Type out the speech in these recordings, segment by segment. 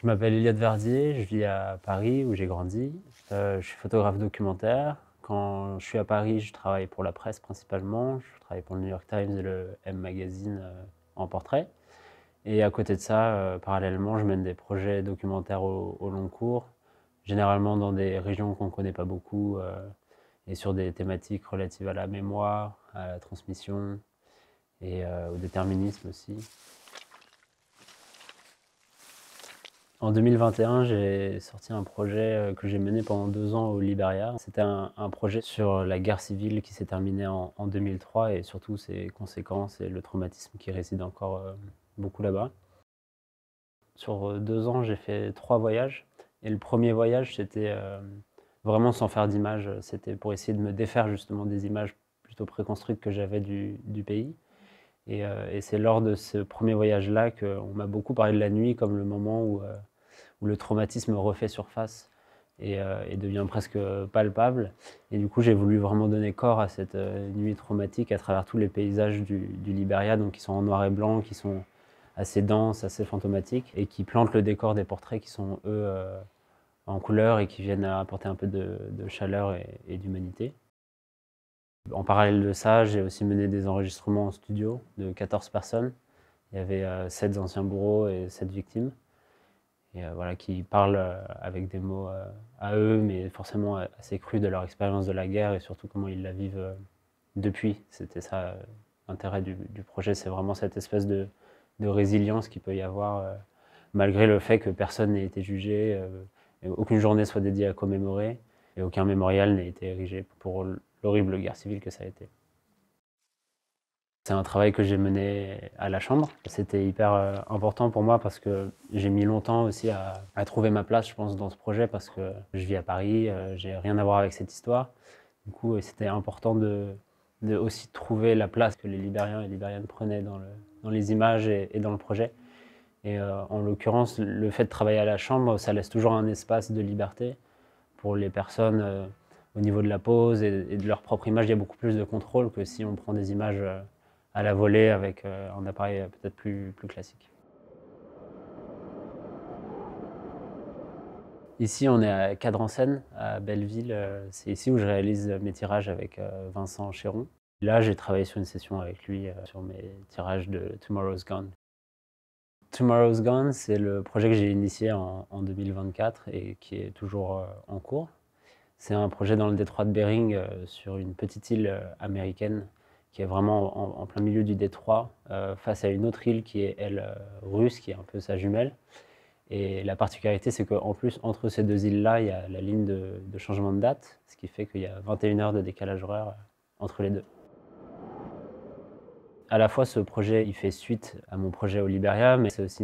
Je m'appelle Elliot Verdier, je vis à Paris où j'ai grandi. Je suis photographe documentaire. Quand je suis à Paris, je travaille pour la presse principalement. Je travaille pour le New York Times et le M Magazine en portrait. Et à côté de ça, parallèlement, je mène des projets documentaires au long cours, généralement dans des régions qu'on ne connaît pas beaucoup et sur des thématiques relatives à la mémoire, à la transmission et au déterminisme aussi. En 2021, j'ai sorti un projet que j'ai mené pendant 2 ans au Liberia. C'était un projet sur la guerre civile qui s'est terminée en 2003 et surtout ses conséquences et le traumatisme qui réside encore beaucoup là-bas. Sur 2 ans, j'ai fait 3 voyages. Et le premier voyage, c'était vraiment sans faire d'images. C'était pour essayer de me défaire justement des images plutôt préconstruites que j'avais du pays. Et c'est lors de ce premier voyage-là qu'on m'a beaucoup parlé de la nuit comme le moment où le traumatisme refait surface et devient presque palpable. Et du coup, j'ai voulu vraiment donner corps à cette nuit traumatique à travers tous les paysages du Liberia, donc qui sont en noir et blanc, qui sont assez denses, assez fantomatiques, et qui plantent le décor des portraits qui sont, eux, en couleur et qui viennent apporter un peu de chaleur et d'humanité. En parallèle de ça, j'ai aussi mené des enregistrements en studio de 14 personnes. Il y avait 7 anciens bourreaux et 7 victimes. Et voilà, qui parlent avec des mots à eux, mais forcément assez crus de leur expérience de la guerre et surtout comment ils la vivent depuis. C'était ça l'intérêt du projet, c'est vraiment cette espèce de résilience qu'il peut y avoir malgré le fait que personne n'ait été jugé, et aucune journée soit dédiée à commémorer et aucun mémorial n'ait été érigé pour l'horrible guerre civile que ça a été. C'est un travail que j'ai mené à la chambre. C'était hyper important pour moi parce que j'ai mis longtemps aussi à trouver ma place, je pense, dans ce projet parce que je vis à Paris, j'ai rien à voir avec cette histoire. Du coup, c'était important de aussi trouver la place que les Libériens et Libériennes prenaient dans les images et dans le projet. Et en l'occurrence, le fait de travailler à la chambre, ça laisse toujours un espace de liberté pour les personnes au niveau de la pose et de leur propre image. Il y a beaucoup plus de contrôle que si on prend des images à la volée avec un appareil peut-être plus classique. Ici, on est à Cadre-en-Seine, à Belleville. C'est ici où je réalise mes tirages avec Vincent Chéron. Là, j'ai travaillé sur une session avec lui sur mes tirages de Tomorrow's Gone. Tomorrow's Gone, c'est le projet que j'ai initié en 2024 et qui est toujours en cours. C'est un projet dans le détroit de Bering, sur une petite île américaine qui est vraiment en plein milieu du détroit, face à une autre île qui est, elle, russe, qui est un peu sa jumelle. Et la particularité, c'est qu'en plus, entre ces deux îles-là, il y a la ligne de changement de date, ce qui fait qu'il y a 21 heures de décalage horaire entre les deux. À la fois, ce projet, il fait suite à mon projet au Liberia, mais c'est aussi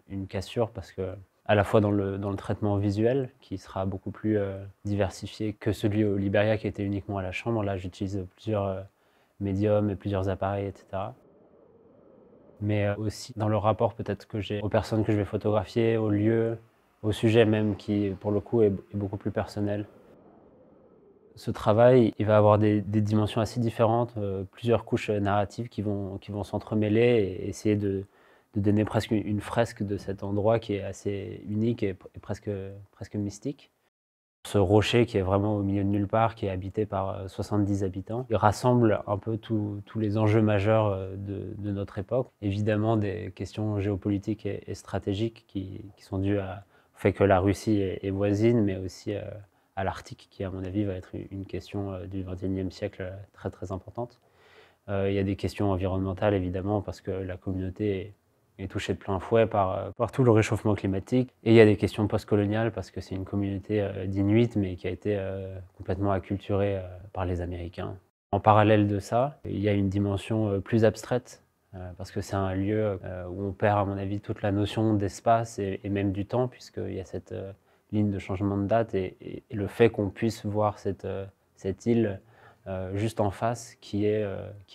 une cassure parce que, à la fois dans le traitement visuel, qui sera beaucoup plus diversifié que celui au Liberia qui était uniquement à la chambre. Là, j'utilise plusieurs médiums et plusieurs appareils, etc. Mais aussi dans le rapport peut-être que j'ai aux personnes que je vais photographier, aux lieux, au sujet même qui, pour le coup, est beaucoup plus personnel. Ce travail, il va avoir des dimensions assez différentes, plusieurs couches narratives qui vont s'entremêler et essayer de donner presque une fresque de cet endroit qui est assez unique et presque mystique. Ce rocher qui est vraiment au milieu de nulle part, qui est habité par 70 habitants, il rassemble un peu tous les enjeux majeurs de notre époque. Évidemment des questions géopolitiques et stratégiques qui sont dues au fait que la Russie est voisine, mais aussi à l'Arctique, qui à mon avis va être une question du XXIe siècle très très importante. Il y a des questions environnementales évidemment, parce que la communauté est touchée de plein fouet par tout le réchauffement climatique. Et il y a des questions postcoloniales, parce que c'est une communauté d'Inuits, mais qui a été complètement acculturée par les Américains. En parallèle de ça, il y a une dimension plus abstraite, parce que c'est un lieu où on perd, à mon avis, toute la notion d'espace et même du temps, puisqu'il y a cette ligne de changement de date et le fait qu'on puisse voir cette île juste en face, qui est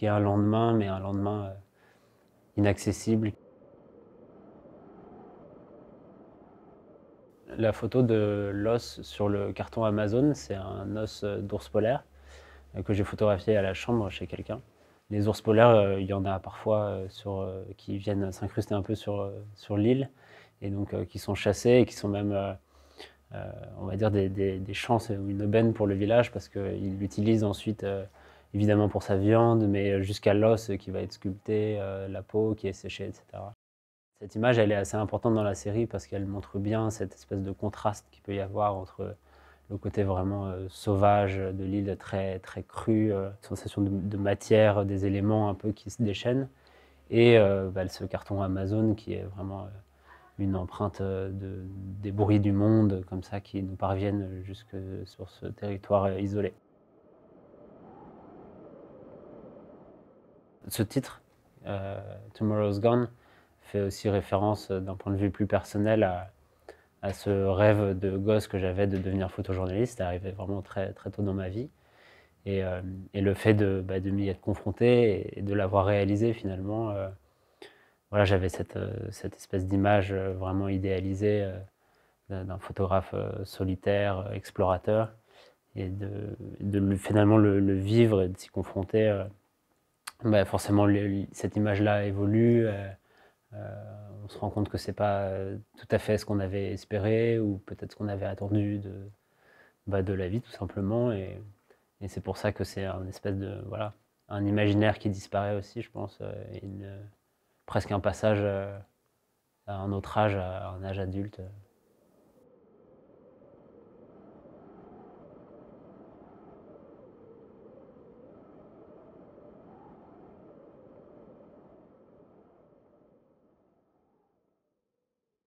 un lendemain, mais un lendemain inaccessible. La photo de l'os sur le carton Amazon, c'est un os d'ours polaire que j'ai photographié à la chambre chez quelqu'un. Les ours polaires, il y en a parfois qui viennent s'incruster un peu sur l'île. et donc qui sont chassés et qui sont même, on va dire, des chances ou une aubaine pour le village parce qu'ils l'utilisent ensuite évidemment pour sa viande, mais jusqu'à l'os qui va être sculpté, la peau qui est séchée, etc. Cette image, elle est assez importante dans la série parce qu'elle montre bien cette espèce de contraste qu'il peut y avoir entre le côté vraiment sauvage de l'île, très, très cru, sensation de matière, des éléments un peu qui se déchaînent, et ce carton Amazon qui est vraiment une empreinte des bruits du monde, comme ça, qui nous parviennent jusque sur ce territoire isolé. Ce titre, Tomorrow's Gone, fait aussi référence d'un point de vue plus personnel à ce rêve de gosse que j'avais de devenir photojournaliste. C'est arrivé vraiment très, très tôt dans ma vie. Et, et le fait de m'y être confronté et de l'avoir réalisé finalement, voilà, j'avais cette espèce d'image vraiment idéalisée d'un photographe solitaire, explorateur, et finalement le vivre et de s'y confronter. Forcément, cette image-là évolue. On se rend compte que c'est pas tout à fait ce qu'on avait espéré ou peut-être ce qu'on avait attendu de la vie tout simplement, et c'est pour ça que c'est un espèce de voilà, un imaginaire qui disparaît aussi, je pense, presque un passage à un autre âge, à un âge adulte.